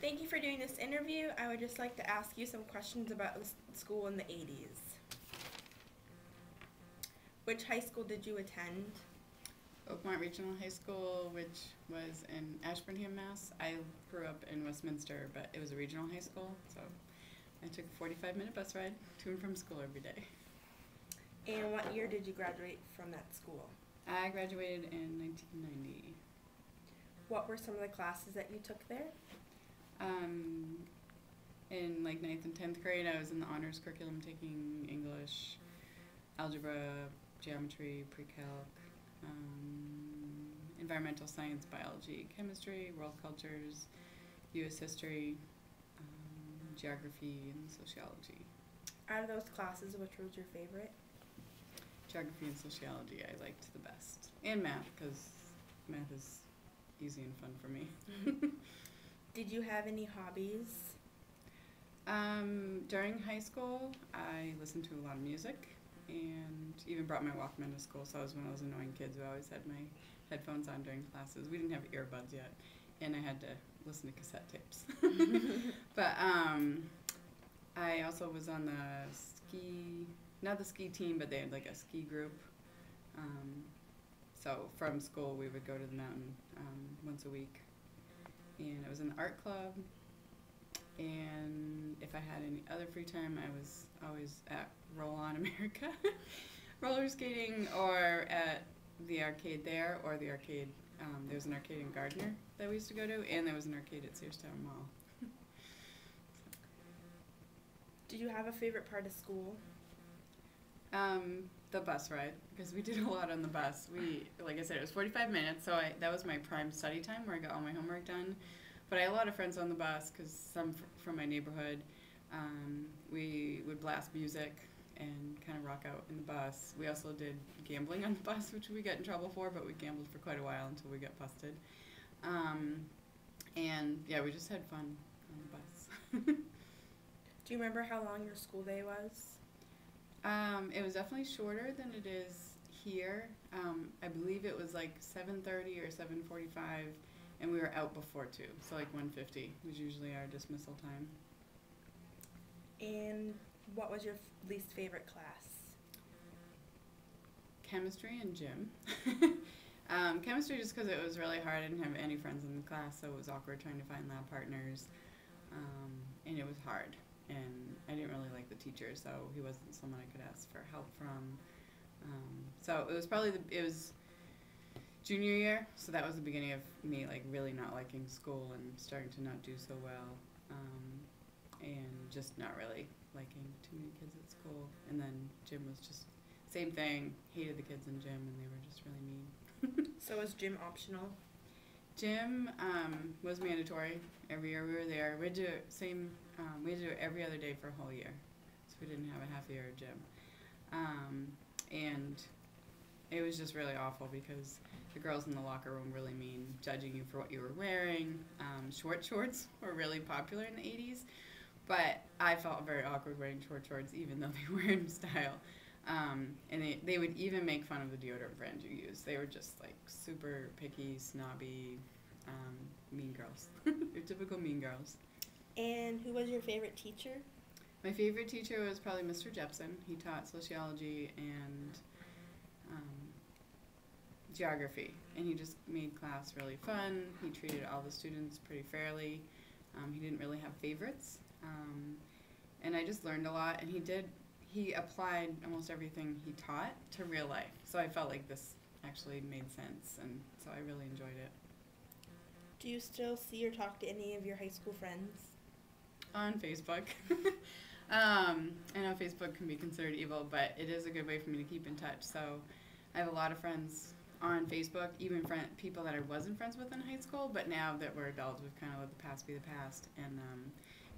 Thank you for doing this interview. I would just like to ask you some questions about school in the 80s. Which high school did you attend? Oakmont Regional High School, which was in Ashburnham, Mass. I grew up in Westminster, but it was a regional high school, so I took a 45-minute bus ride to and from school every day. And what year did you graduate from that school? I graduated in 1990. What were some of the classes that you took there? In like 9th and 10th grade, I was in the honors curriculum taking English, algebra, geometry, pre-calc, environmental science, biology, chemistry, world cultures, U.S. history, geography, and sociology. Out of those classes, which was your favorite? Geography and sociology I liked the best. And math, because math is easy and fun for me. Did you have any hobbies? During high school, I listened to a lot of music and even brought my Walkman to school, so I was one of those annoying kids who always had my headphones on during classes. We didn't have earbuds yet, and I had to listen to cassette tapes. But I also was on the not the ski team, but they had like a ski group. So from school, we would go to the mountain once a week. And I was in the art club. And if I had any other free time, I was always at Roll On America, roller skating, or at the arcade there, or the arcade. There was an arcade in Gardner that we used to go to, and there was an arcade at Searstown Mall. Did you have a favorite part of school? The bus ride, because we did a lot on the bus. Like I said, it was 45 minutes, so that was my prime study time where I got all my homework done. But I had a lot of friends on the bus, because some from my neighborhood. We would blast music and kind of rock out in the bus. We also did gambling on the bus, which we got in trouble for, but we gambled for quite a while until we got busted. And yeah, we just had fun on the bus. Do you remember how long your school day was? It was definitely shorter than it is here. I believe it was like 7:30 or 7:45, and we were out before 2, so like 1:50 was usually our dismissal time. And what was your least favorite class? Chemistry and gym. Chemistry just because it was really hard. I didn't have any friends in the class, so it was awkward trying to find lab partners, and it was hard. And I didn't really like the teacher, so he wasn't someone I could ask for help from. So it was probably it was junior year, so that was the beginning of me like really not liking school and starting to not do so well, and just not really liking too many kids at school. And then gym was just same thing. Hated the kids in gym, and they were just really mean. So was gym optional? Gym was mandatory every year we were there. We had to do it we had to do it every other day for a whole year, so we didn't have a half year of gym. And it was just really awful because the girls in the locker room really mean, judging you for what you were wearing. Short shorts were really popular in the 80s, but I felt very awkward wearing short shorts even though they were in style. And they would even make fun of the deodorant brand you use. They were just like super picky, snobby, mean girls. They're typical mean girls. And who was your favorite teacher? My favorite teacher was probably Mr. Jepson. He taught sociology and geography, and he just made class really fun. He treated all the students pretty fairly. He didn't really have favorites, and I just learned a lot. And he applied almost everything he taught to real life, so I felt like this actually made sense, and so I really enjoyed it. Do you still see or talk to any of your high school friends? On Facebook. I know Facebook can be considered evil, but it is a good way for me to keep in touch. So I have a lot of friends on Facebook, even people that I wasn't friends with in high school, but now that we're adults, we've kind of let the past be the past. And,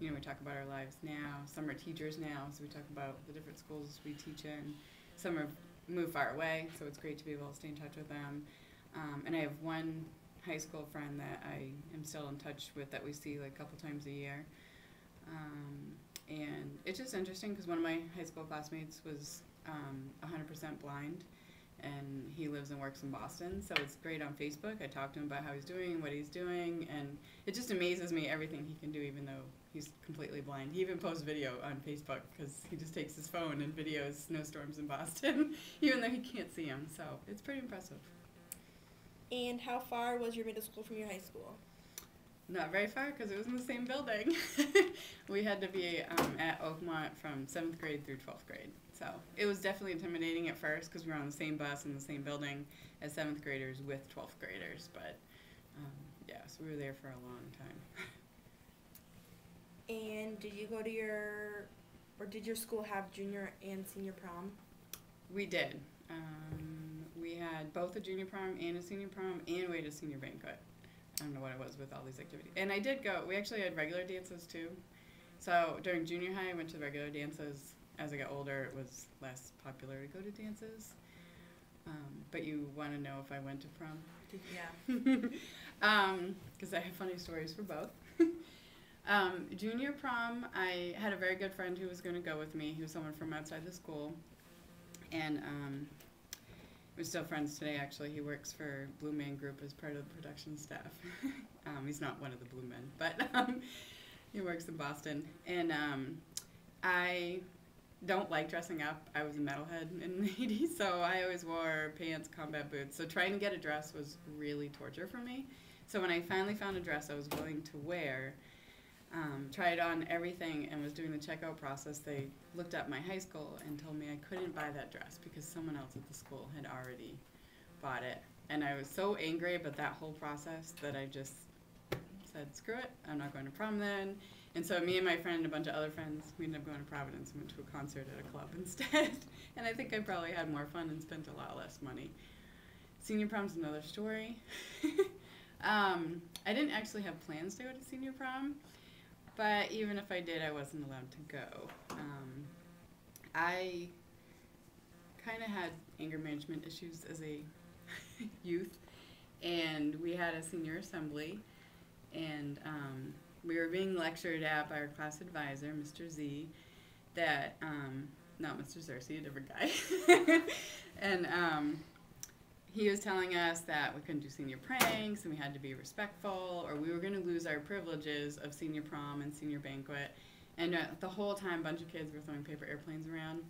we talk about our lives now. Some are teachers now, so we talk about the different schools we teach in. Some have moved far away, so it's great to be able to stay in touch with them. And I have one high school friend that I am still in touch with that we see like a couple times a year. And it's just interesting because one of my high school classmates was 100% blind, and he lives and works in Boston, so it's great on Facebook. I talk to him about how he's doing, what he's doing, and it just amazes me everything he can do, even though he's completely blind. He even posts video on Facebook because he just takes his phone and videos snowstorms in Boston, even though he can't see them. So it's pretty impressive. And how far was your middle school from your high school? Not very far because it was in the same building. We had to be at Oakmont from 7th grade through 12th grade. So it was definitely intimidating at first because we were on the same bus in the same building as 7th graders with 12th graders. But yeah, so we were there for a long time. And did you go to did your school have junior and senior prom? We did. We had both a junior prom and a senior prom, and we had a senior banquet. I don't know what it was with all these activities. And I did go, we actually had regular dances too. So during junior high, I went to the regular dances. As I got older, it was less popular to go to dances. But you want to know if I went to prom? Yeah. Because I have funny stories for both. Junior prom, I had a very good friend who was going to go with me. He was someone from outside the school. And we're still friends today, actually. He works for Blue Man Group as part of the production staff. He's not one of the Blue Men, but he works in Boston. And I don't like dressing up. I was a metalhead in the 80s, so I always wore pants, combat boots. So trying to get a dress was really torture for me. So when I finally found a dress I was willing to wear, tried on everything and was doing the checkout process, they looked up my high school and told me I couldn't buy that dress because someone else at the school had already bought it. And I was so angry about that whole process that I just said, screw it, I'm not going to prom then. And so me and my friend and a bunch of other friends, we ended up going to Providence and went to a concert at a club instead. And I think I probably had more fun and spent a lot less money. Senior prom's another story. I didn't actually have plans to go to senior prom, but even if I did, I wasn't allowed to go. I kind of had anger management issues as a youth, and we had a senior assembly, and we were being lectured at by our class advisor, Mr. Z, that, not Mr. Cersei, a different guy, and he was telling us that we couldn't do senior pranks and we had to be respectful or we were going to lose our privileges of senior prom and senior banquet. And the whole time a bunch of kids were throwing paper airplanes around,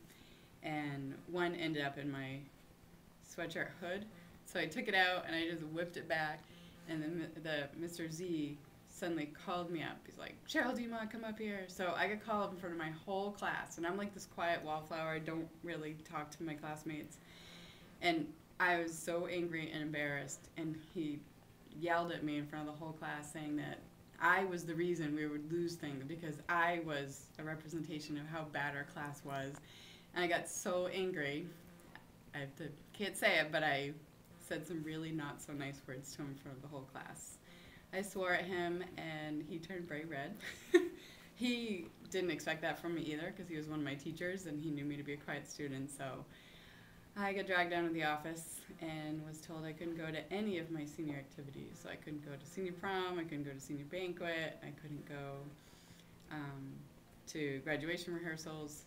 and one ended up in my sweatshirt hood. So I took it out and I just whipped it back, and then the Mr. Z suddenly called me up. He's like, Cheryl, do you want to come up here? So I got called up in front of my whole class, and I'm like this quiet wallflower. I don't really talk to my classmates. And I was so angry and embarrassed, and he yelled at me in front of the whole class saying that I was the reason we would lose things because I was a representation of how bad our class was. And I got so angry. Can't say it, but I said some really not so nice words to him in front of the whole class. I swore at him, and he turned bright red. He didn't expect that from me either because he was one of my teachers, and he knew me to be a quiet student, so I got dragged down to the office and was told I couldn't go to any of my senior activities. So I couldn't go to senior prom, I couldn't go to senior banquet, I couldn't go to graduation rehearsals,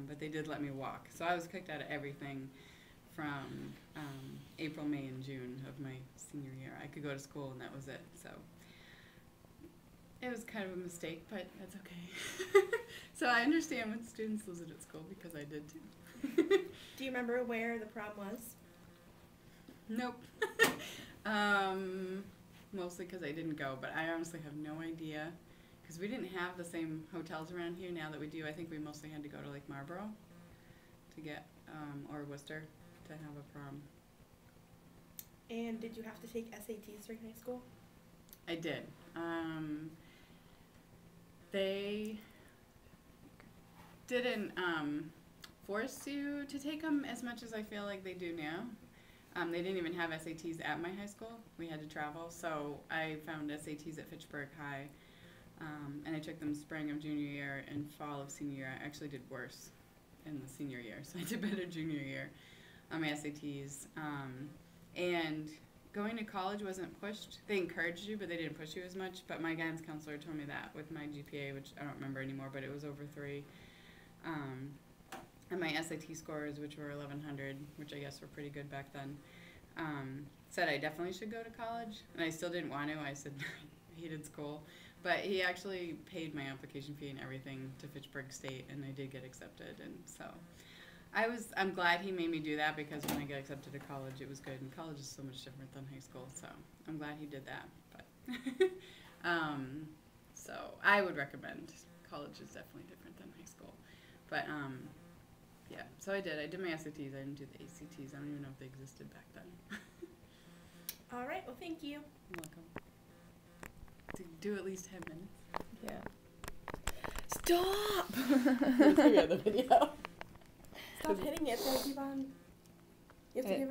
but they did let me walk. So I was kicked out of everything from April, May, and June of my senior year. I could go to school and that was it. So it was kind of a mistake, but that's okay. So I understand when students lose it at school because I did too. Do you remember where the prom was? Nope. Mostly because I didn't go, but I honestly have no idea because we didn't have the same hotels around here now that we do. I think we mostly had to go to like Marlboro to get, or Worcester to have a prom. And did you have to take SATs during high school? I did. They didn't force you to take them as much as I feel like they do now. They didn't even have SATs at my high school. We had to travel, so I found SATs at Fitchburg High, and I took them spring of junior year and fall of senior year. I actually did worse in the senior year, so I did better junior year on my SATs. And going to college wasn't pushed. They encouraged you, but they didn't push you as much. But my guidance counselor told me that with my GPA, which I don't remember anymore, but it was over 3. And my SAT scores, which were 1100, which I guess were pretty good back then, said I definitely should go to college. And I still didn't want to. I said, hated school. But he actually paid my application fee and everything to Fitchburg State, and I did get accepted. And so I'm glad he made me do that, because when I got accepted to college, it was good. And college is so much different than high school, so I'm glad he did that. But so I would recommend. College is definitely different than high school. But yeah, so I did my SATs. I didn't do the ACTs. I don't even know if they existed back then. All right. Well, thank you. You're welcome. Do at least 10 minutes. Yeah. Stop! Let's figure out the video. Stop hitting it. So keep on. You have to give